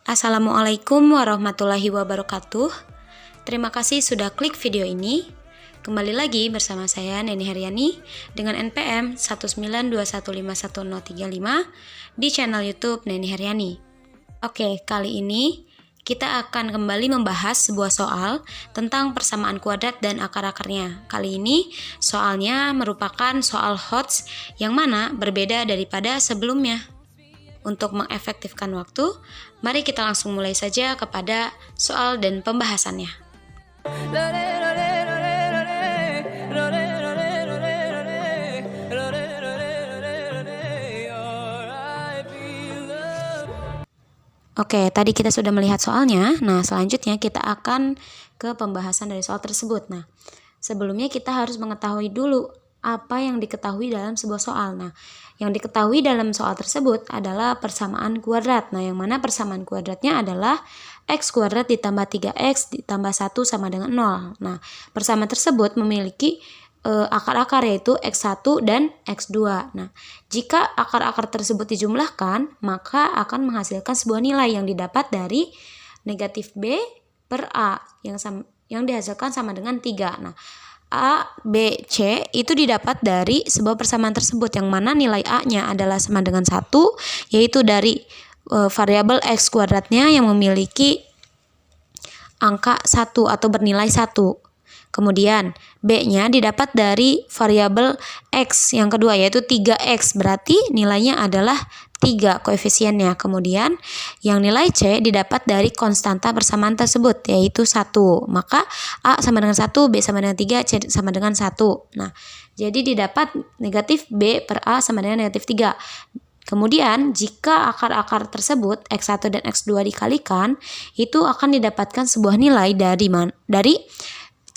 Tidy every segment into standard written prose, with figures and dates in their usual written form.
Assalamualaikum warahmatullahi wabarakatuh. Terima kasih sudah klik video ini. Kembali lagi bersama saya Neni Haryani dengan NPM 192151035 di channel YouTube Neni Haryani. Oke, kali ini kita akan kembali membahas sebuah soal tentang persamaan kuadrat dan akar-akarnya. Kali ini soalnya merupakan soal HOTS yang mana berbeda daripada sebelumnya. Untuk mengefektifkan waktu, mari kita langsung mulai saja kepada soal dan pembahasannya. Oke, tadi kita sudah melihat soalnya. Nah, selanjutnya kita akan ke pembahasan dari soal tersebut. Nah, sebelumnya kita harus mengetahui dulu apa yang diketahui dalam sebuah soal. Nah, yang diketahui dalam soal tersebut adalah persamaan kuadrat. Nah, yang mana persamaan kuadratnya adalah x kuadrat ditambah 3x ditambah 1 sama dengan 0. Nah, persamaan tersebut memiliki akar-akar yaitu x1 dan x2. Nah, jika akar-akar tersebut dijumlahkan, maka akan menghasilkan sebuah nilai yang didapat dari negatif b per a yang dihasilkan sama dengan 3. Nah, A, B, C itu didapat dari sebuah persamaan tersebut yang mana nilai A-nya adalah sama dengan 1, yaitu dari variabel x kuadratnya yang memiliki angka 1 atau bernilai 1. Kemudian B-nya didapat dari variabel X yang kedua yaitu 3X, berarti nilainya adalah 3 koefisiennya. Kemudian yang nilai C didapat dari konstanta persamaan tersebut yaitu 1. Maka A sama dengan 1, B sama dengan 3, C sama dengan 1. Nah, jadi didapat negatif B per A sama dengan negatif 3. Kemudian jika akar-akar tersebut X1 dan X2 dikalikan, itu akan didapatkan sebuah nilai dari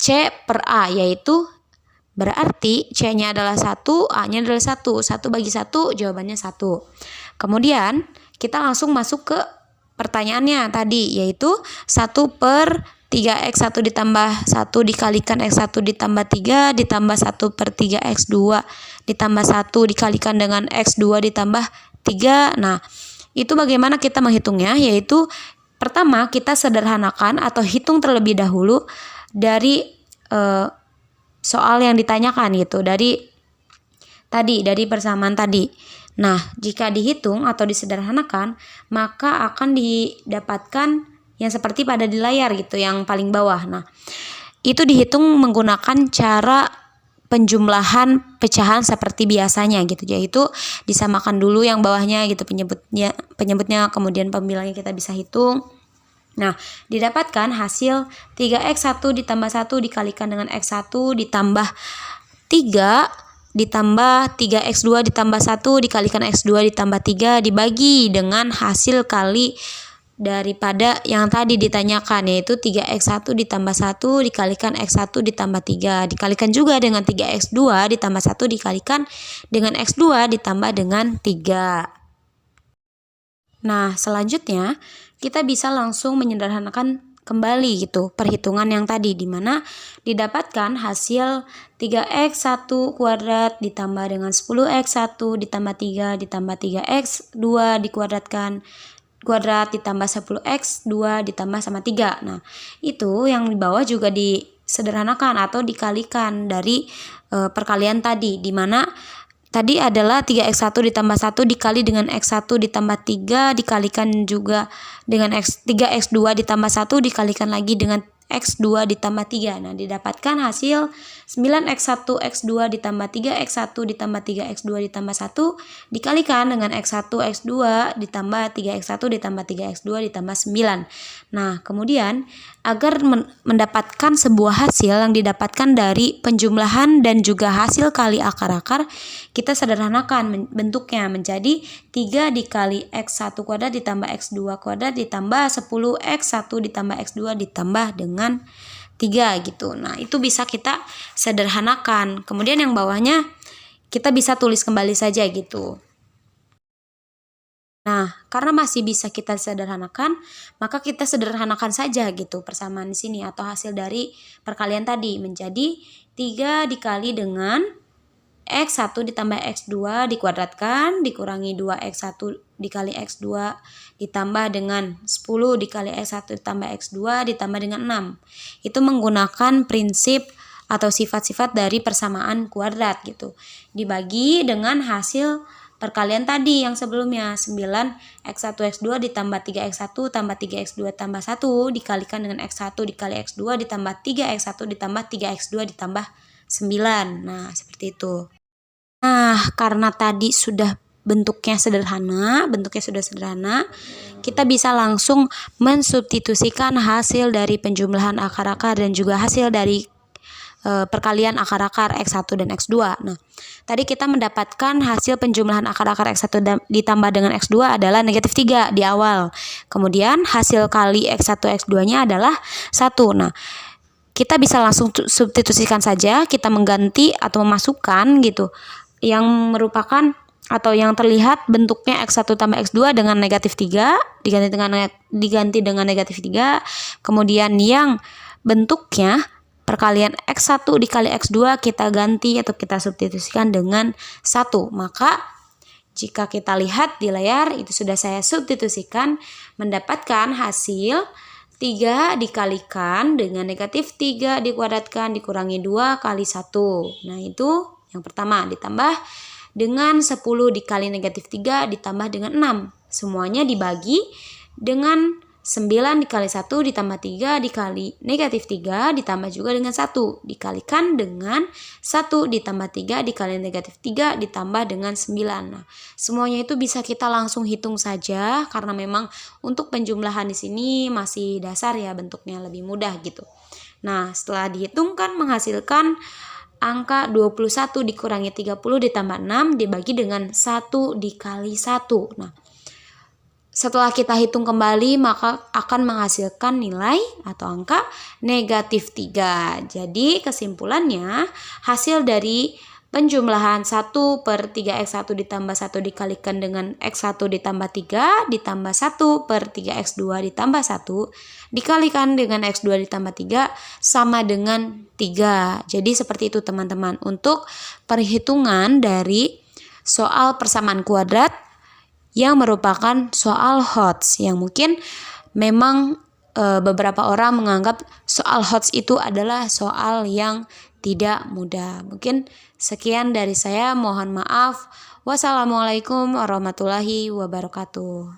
C per A, yaitu berarti C-nya adalah 1, A-nya adalah 1. 1 bagi 1, jawabannya 1. Kemudian kita langsung masuk ke pertanyaannya tadi, yaitu 1 per 3x1 ditambah 1 dikalikan x1 ditambah 3 ditambah 1 per 3x2 ditambah 1 dikalikan dengan x2 ditambah 3. Nah, itu bagaimana kita menghitungnya, yaitu pertama kita sederhanakan atau hitung terlebih dahulu dari soal yang ditanyakan gitu, dari persamaan tadi. Nah, jika dihitung atau disederhanakan, maka akan didapatkan yang seperti pada di layar gitu, yang paling bawah. Nah, itu dihitung menggunakan cara penjumlahan pecahan seperti biasanya gitu, yaitu disamakan dulu yang bawahnya gitu penyebutnya, kemudian pembilangnya kita bisa hitung. Nah, didapatkan hasil 3x1 ditambah 1 dikalikan dengan x1 ditambah 3 ditambah 3x2 ditambah 1 dikalikan x2 ditambah 3 dibagi dengan hasil kali daripada yang tadi ditanyakan, yaitu 3x1 ditambah 1 dikalikan x1 ditambah 3 dikalikan juga dengan 3x2 ditambah 1 dikalikan dengan x2 ditambah dengan 3. Nah, selanjutnya kita bisa langsung menyederhanakan kembali gitu perhitungan yang tadi, di mana didapatkan hasil 3x1 kuadrat ditambah dengan 10x1 ditambah 3 ditambah 3x2 dikuadratkan kuadrat ditambah 10x2 ditambah sama 3. Nah, itu yang di bawah juga disederhanakan atau dikalikan dari perkalian tadi, di mana tadi adalah 3x1 ditambah 1 dikali dengan x1 ditambah 3 dikalikan juga dengan 3x2 ditambah 1 dikalikan lagi dengan x2 ditambah 3. Nah, didapatkan hasil 9x1 x2 ditambah 3x1 ditambah 3x2 ditambah 1 dikalikan dengan x1 x2 ditambah 3x1 ditambah 3x2 ditambah 9. Nah, kemudian agar mendapatkan sebuah hasil yang didapatkan dari penjumlahan dan juga hasil kali akar-akar, kita sederhanakan bentuknya menjadi 3 dikali x1 kuadrat ditambah x2 kuadrat ditambah 10x1 ditambah x2 ditambah dengan 3 gitu. Nah, itu bisa kita sederhanakan. Kemudian yang bawahnya kita bisa tulis kembali saja gitu. Nah, karena masih bisa kita sederhanakan, maka kita sederhanakan saja gitu persamaan di sini atau hasil dari perkalian tadi menjadi 3 dikali dengan X1 ditambah X2 dikuadratkan dikurangi 2X1 dikali X2 ditambah dengan 10 dikali X1 ditambah X2 ditambah dengan 6. Itu menggunakan prinsip atau sifat-sifat dari persamaan kuadrat gitu. Dibagi dengan hasil perkalian tadi yang sebelumnya 9X1 X2 ditambah 3X1 tambah 3X2 tambah 1 dikalikan dengan X1 dikali X2 ditambah 3X1 ditambah 3X2 ditambah 9. Nah, seperti itu. Nah, karena tadi sudah bentuknya sederhana, kita bisa langsung mensubstitusikan hasil dari penjumlahan akar-akar dan juga hasil dari perkalian akar-akar X1 dan X2. Nah, tadi kita mendapatkan hasil penjumlahan akar-akar X1 ditambah dengan X2 adalah negatif 3 di awal. Kemudian hasil kali X1 X2-nya adalah 1. Nah, kita bisa langsung substitusikan saja, kita mengganti atau memasukkan gitu yang merupakan atau yang terlihat bentuknya X1 tambah X2 dengan negatif 3 diganti dengan negatif 3. Kemudian yang bentuknya perkalian X1 dikali X2 kita ganti atau kita substitusikan dengan 1. Maka jika kita lihat di layar itu sudah saya substitusikan mendapatkan hasil 3 dikalikan dengan negatif 3 dikuadratkan dikurangi 2 kali 1. Nah, itu yang pertama ditambah dengan 10 dikali negatif 3 ditambah dengan 6. Semuanya dibagi dengan 9 dikali 1 ditambah 3 dikali negatif 3 ditambah juga dengan 1 dikalikan dengan 1 ditambah 3 dikali negatif 3 ditambah dengan 9. Nah, semuanya itu bisa kita langsung hitung saja karena memang untuk penjumlahan di sini masih dasar ya, bentuknya lebih mudah gitu. Nah, setelah dihitungkan menghasilkan angka 21 dikurangi 30 ditambah 6 dibagi dengan 1 dikali 1. Nah, setelah kita hitung kembali maka akan menghasilkan nilai atau angka negatif 3. Jadi kesimpulannya hasil dari penjumlahan 1 per 3X1 ditambah 1 dikalikan dengan X1 ditambah 3 ditambah 1 per 3X2 ditambah 1 dikalikan dengan X2 ditambah 3 sama dengan 3. Jadi seperti itu teman-teman untuk perhitungan dari soal persamaan kuadrat yang merupakan soal HOTS yang mungkin memang beberapa orang menganggap soal HOTS itu adalah soal yang tidak mudah. Mungkin sekian dari saya, mohon maaf. Wassalamualaikum warahmatullahi wabarakatuh.